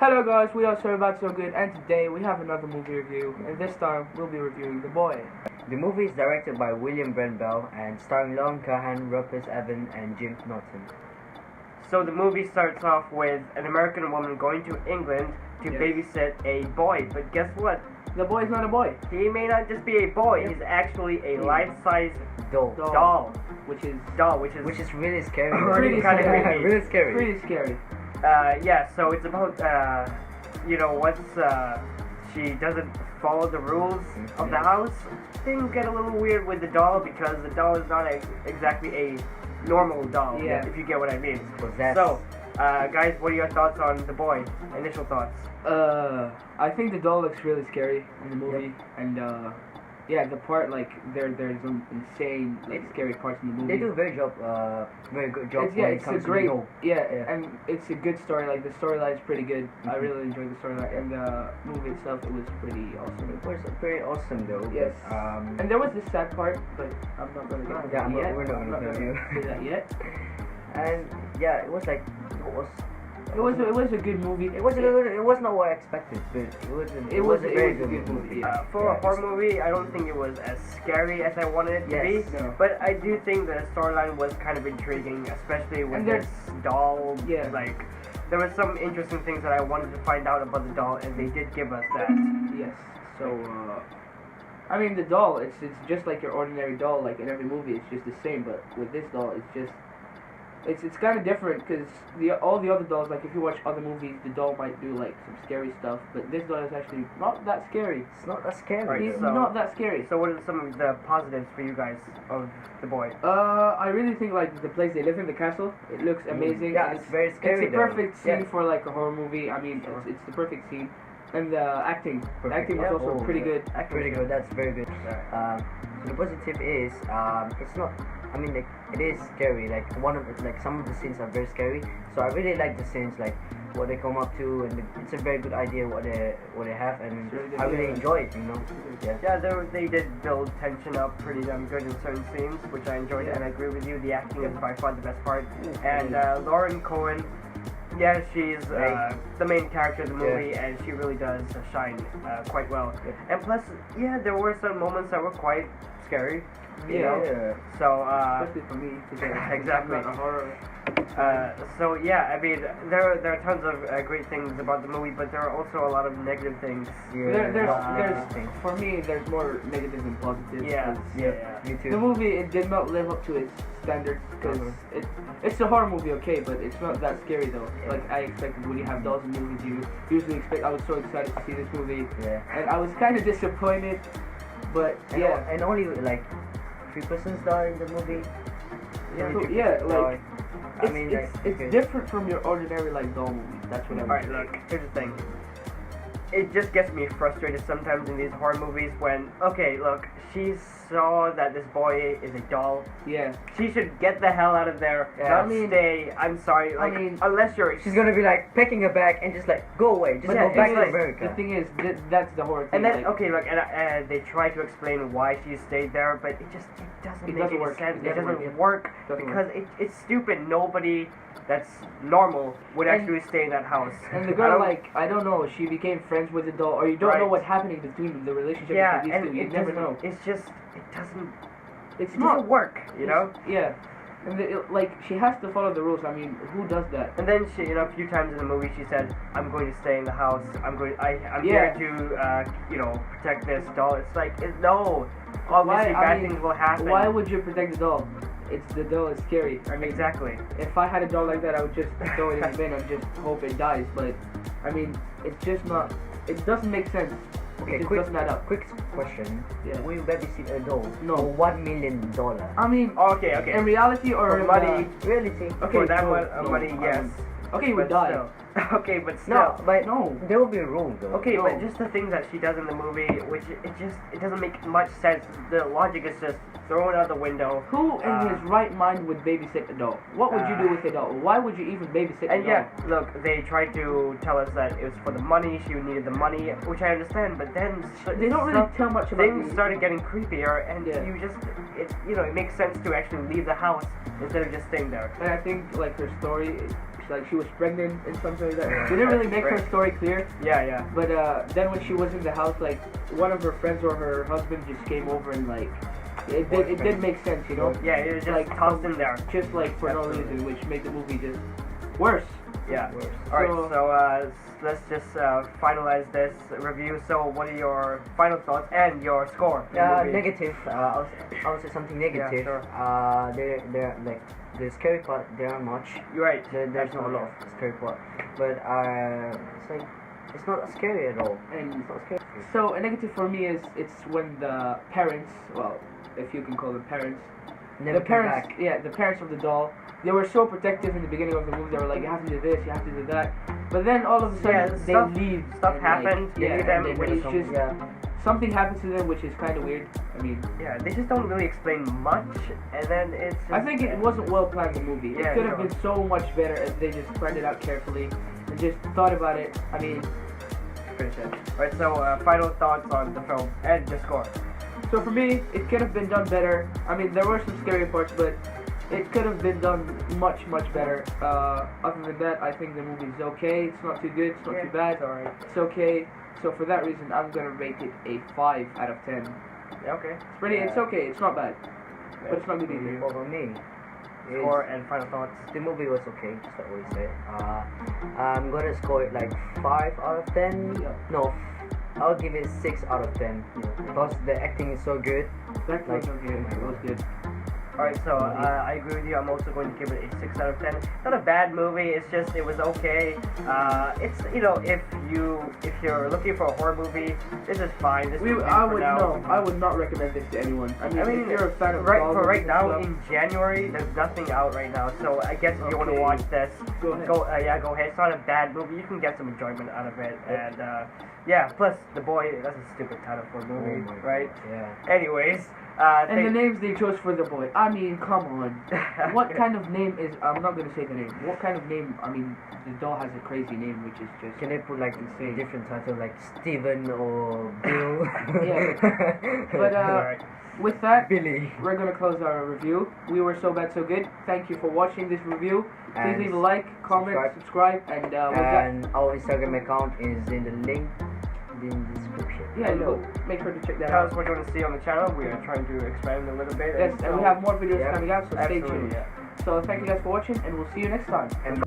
Hello guys, we are So Bad So Good, and today we have another movie review, and this time we'll be reviewing The Boy. The movie is directed by William Brent Bell and starring Lauren Cahan, Rupert Evans, and Jim Norton. So the movie starts off with an American woman going to England to Yes. babysit a boy, but guess what? The boy is not a boy, He may not just be a boy, Yep. he's actually a life-size Doll. doll, which is which is Really scary. Pretty kind of scary. creepy. Really scary. pretty scary. Yeah, so it's about, once she doesn't follow the rules of the house, things get a little weird with the doll because the doll is not exactly a normal doll, Yeah. if you get what I mean. Possessed. So, guys, what are your thoughts on The Boy? Initial thoughts? I think the doll looks really scary in the movie, and yeah, the part there's some insane scary parts in the movie. They do a very good job It's, when it it's a comes to great, the doll. yeah, Yeah. and it's a good story. Like the storyline's pretty good. I Mhm. really enjoyed the storyline, and the movie itself it was pretty awesome. It was pretty awesome though. Yes. But, And there was this sad part, but I'm not gonna get into Yeah, that yet. we're not I'm gonna review. do that yet. and yeah, it was It was a good movie. it was not what I expected, but it was a very good movie. yeah. For a horror movie, I don't think it was as scary as I wanted it to Yes. be. No. But I do think the storyline was kind of intriguing, especially with And this doll. Yeah. Like, there were some interesting things that I wanted to find out about the doll, and they did give us that. Yes. So I mean the doll, it's just like your ordinary doll, like in every movie, it's just the same. But with this doll, it's just it's kind of different because all the other dolls, like if you watch other movies, the doll might do like some scary stuff, but this doll is actually not that scary. It's not that scary. Right, It's so- not that scary. So, what are some of the positives for you guys of The Boy? I really think like the place they live in, the castle, it looks amazing. Yeah, and it's very scary. It's a perfect though. scene for like a horror movie. I mean, Sure. it's the perfect scene, and the acting, the Perfect. acting was Yeah. also pretty good. Pretty good. That's very good. So the positive is, it's not. I mean, like it is scary. Like some of the scenes are very scary. So I really like the scenes, like what they come up to, and it's a very good idea what they have, and It's really good, I really yeah. enjoy it. You know. Yeah. Yeah, they did build tension up pretty damn good in certain scenes, which I enjoyed, Yeah. and I agree with you. The acting is by far the best part. Yeah. And Lauren Cohen, yeah, she's Right. the main character of the movie, and she really does shine quite well. Yeah. And plus, yeah, there were some moments that were quite scary. You know? Yeah. So, Especially for me, because Exactly. I'm not a horror. so yeah, I mean, there are tons of great things about the movie, but there are also a lot of negative things. There's for me, there's more negative than positive. Yeah, 'cause yeah. Me too. The movie it did not live up to its standards because it's a horror movie, okay, but it's not that scary though. Like I expected when you have dolls in movies, you usually expect. I was so excited to see this movie, Yeah. and I was kind of disappointed. But And yeah, and only like 3% star in the movie. Yeah, Only yeah, 3% star. like, I mean, it's okay. different from your ordinary like doll movies. That's what I'm Alright, saying. look, here's the thing. It just gets me frustrated sometimes in these horror movies when, okay, look, she saw that this boy is a doll. Yeah, She should get the hell out of there. Yeah. Not I mean- stay. I'm sorry. I Like, mean- unless you're. She's gonna be like packing her bag and just like go away, just but go the back thing to is, America. the thing is, that's the horror thing. And then, like, okay, look, and they try to explain why she stayed there, but it doesn't It make doesn't any work. sense. It It doesn't doesn't work, work Doesn't because it's stupid. Nobody that's normal would And- actually stay in that house. And the I girl, don't- like, I don't know, she became friends with the doll, or you don't know Right. what's happening between the relationship yeah, between and these two. You it never doesn't. know. It's just it doesn't. It's It not doesn't work, you know. Yeah, and like she has to follow the rules. I mean, who does that? And then she, a few times in the movie, she said, "I'm going to stay in the house. I'm Yeah. here to, protect this doll." It's like, no. Obviously, Why- I bad mean, things will happen. Why would you protect the doll? The doll is scary. I mean, Exactly. if I had a doll like that, I would just throw it in the bin and just hope it dies. But I mean, it's just not. It doesn't make sense. Okay, it just quick doesn't add up. quick question. Yeah. Will you babysit a doll No. for $1 million? I mean, Okay, okay. in reality or For in, money, Reality? Okay, for that no, no, money, yes. Okay, you would But die. still. Okay, but still. No, but No. there will be a rule though. Okay, No. but just the things that she does in the movie, which it doesn't make much sense. The logic is just thrown out the window. Who in his right mind would babysit a doll? What would you do with a doll? Why would you even babysit a And doll? yeah, look, they tried to tell us that it was for the money. She needed the money, which I understand. But then They don't really tell much about things started getting creepier, and Yeah. it makes sense to actually leave the house instead of just staying there. And I think like her story, like she was pregnant and something like that. They didn't really make her story clear. Yeah. But then when she was in the house, like one of her friends or her husband just came over and like it did make sense, you know? Yeah, it was just like tossed in there. just like for Absolutely. no reason, which made the movie just worse. Yeah. Worse. Alright, so let's just finalize this review. So what are your final thoughts and your score? in the movie? Negative. I'll say something negative. sure. They're like the scary part. There aren't much. You're right. There's not a lot of scary part, but it's like it's not scary at all. And It's not scary. so a negative for me is it's when the parents, well, if you can call them parents, Never the come parents, back. yeah, the parents of the doll, they were so protective in the beginning of the movie. They were like, you have to do this, you have to do that. But then all of a sudden, Yeah, they stuff- leave. stuff and, happened, Like, they yeah, leave them and with it's some- just something happens to them, which is kind of weird. I mean, Yeah, they just don't really explain much, and then it's. Just, I think it wasn't well planned. The movie. Yeah, It could have sure. been so much better if they just planned it out carefully and just thought about it. I mean, Finish it. Alright, so final thoughts on the film and the score. so for me, it could have been done better. I mean, there were some scary parts, but it could have been done much better. Other than that, I think the movie's okay. It's not too good. It's not too bad. Alright. It's okay. So for that reason, I'm gonna rate it a 5 out of 10. Okay. It's pretty. It's okay. It's not bad, but it's not good either. Well, for me, Score and final thoughts. the movie was okay, just like what you said. I'm gonna score it like 5 out of 10. Yeah. No, I'll give it 6 out of 10 because the acting is so good. That was okay. It was good. Alright, so I agree with you. I'm also going to give it a 6 out of 10. Not a bad movie. It's just it was okay. It's if you're looking for a horror movie, this is fine. This is I for would now. I would not recommend this to anyone. I mean, if you're a fan of right dolls for right and now stuff, in January, there's nothing out right now. So I guess if you want to Okay. watch this, Go ahead. go ahead. It's not a bad movie. You can get some enjoyment out of it, and yeah. Plus, The Boy. That's a stupid title for a movie, Oh my right? Yeah. Anyways, and the names they chose for the boy. I mean, come on. What kind of name is? I'm not gonna say the name. What kind of name? I mean, the doll has a crazy name, which is just. Can they put like Insane. a different title like Steven or Bill? Yeah. But Alright. with that, Billy. we're gonna close our review. We were so bad, so good. Thank you for watching this review. Please And leave a like, comment, subscribe, and we'll get. And our Instagram account is in the link in the description. Yeah, Below. make sure to check that Tell us out. what you want to see on the channel. We are trying to expand a little bit. Yes, and we have more videos Yeah. coming out, so stay Absolutely, tuned. yeah. So thank you guys for watching, and we'll see you next time. And